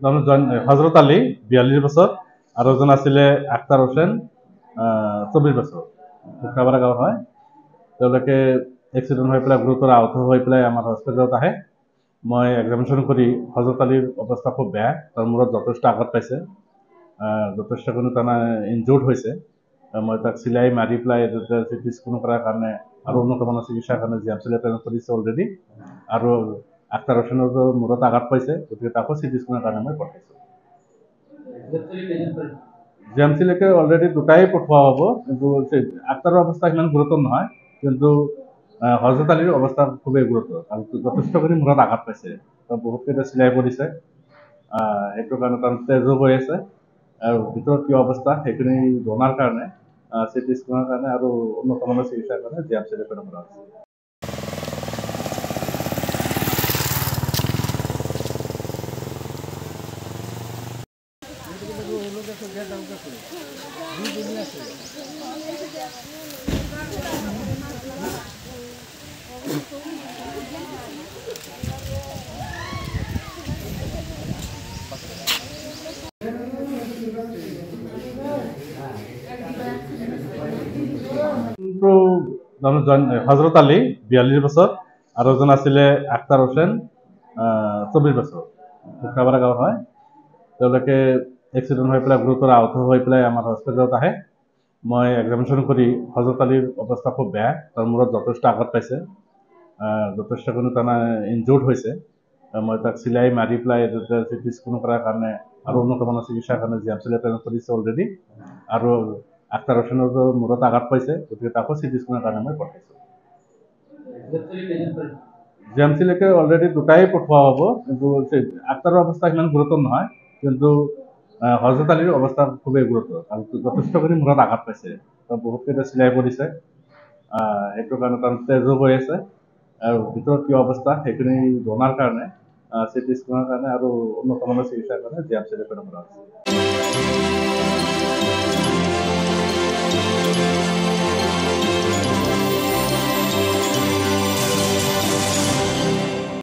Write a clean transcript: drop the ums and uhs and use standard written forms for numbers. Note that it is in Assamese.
হজৰত আলী 42 বছৰ আৰ এজন আছিলে আখতাৰ হোসেন 24 বছৰ শুক্ৰাবাৰা গাঁৱৰ হয়। তেওঁলোকে এক্সিডেণ্ট হৈ পেলাই গুৰুতৰ আহত হৈ পেলাই আমাৰ হস্পিটেলত আহে। মই এক্সামিনেশ্যন কৰি হজৰত আলীৰ অৱস্থা খুব বেয়া, তাৰ মূৰত যথেষ্ট আঘাত পাইছে, যথেষ্টখিনি তাৰমানে ইনজুৰ্ড হৈছে। মই তাক চিলাই মাৰি পেলাই চিটি স্কেন কৰাৰ কাৰণে আৰু উন্নত মানৰ চিকিৎসাৰ কাৰণে জিএমচিলৈ প্ৰেৰণ কৰিছে অলৰেডি। আৰু আখতাৰ হোসেনৰো মূৰত আঘাত পাইছে, গতিকে তাকো চিটি স্কেনৰ কাৰণে মই পঠাইছোঁ। জিএমচিলৈকে অলৰেডি দুটাই পঠোৱা হ'ব, কিন্তু আখতাৰৰ অৱস্থা ইমান গুৰুতৰ নহয়, কিন্তু হজৰত আলীৰ অৱস্থা খুবেই গুৰুতৰ আৰু যথেষ্টখিনি মূৰত আঘাত পাইছে, বহুতকেইটা চিলাই পৰিছে। সেইটো কাৰণে তাৰ তেজো হৈ আছে আৰু ভিতৰত কি অৱস্থা সেইখিনি জনাৰ কাৰণে চিটি স্কেনৰ কাৰণে আৰু উন্নত মানৰ চিকিৎসাৰ কাৰণে জিএমচিলৈ প্ৰেৰণ কৰা হৈছে। হজৰত আলী 42 বছৰ আৰ এজন আছিলে আখতাৰ হোসেন 24 বছৰ শুক্ৰাবাৰা গাঁৱৰ হয়। তেওঁলোকে এক্সিডেণ্ট হৈ পেলাই গুৰুতৰ আহত হৈ পেলাই আমাৰ হস্পিটেলত আহে। মই এক্সামিনেশ্যন কৰি হজৰত আলীৰ অৱস্থা খুব বেয়া, তাৰ মূৰত যথেষ্ট আঘাত পাইছে, যথেষ্টখিনি তাৰমানে ইনজুৰ্ড হৈছে। মই তাক চিলাই মাৰি পেলাই চিটি স্কেন কৰাৰ কাৰণে আৰু উন্নত মানৰ চিকিৎসাৰ কাৰণে জিএমচিলৈ প্ৰেৰণ কৰিছে অলৰেডি। আৰু আখতাৰ হোসেনৰো মূৰত আঘাত পাইছে, গতিকে তাকো চিটি স্কেনৰ কাৰণে মই পঠাইছোঁ। জিএমচিলৈকে অলৰেডি দুটাই পঠোৱা হ'ব, কিন্তু আখতাৰৰ অৱস্থা ইমান গুৰুতৰ নহয়, কিন্তু হজৰত আলীৰ অৱস্থা খুবেই গুৰুতৰ আৰু যথেষ্টখিনি মূৰত আঘাত পাইছে, বহুতকেইটা চিলাই পৰিছে। সেইটো কাৰণে তাৰ তেজো হৈ আছে আৰু ভিতৰত কি অৱস্থা সেইখিনি জনাৰ কাৰণে চিটি স্কেনৰ কাৰণে আৰু উন্নত মানৰ চিকিৎসাৰ কাৰণে জিএমচিলৈ প্ৰেৰণ কৰা হৈছে।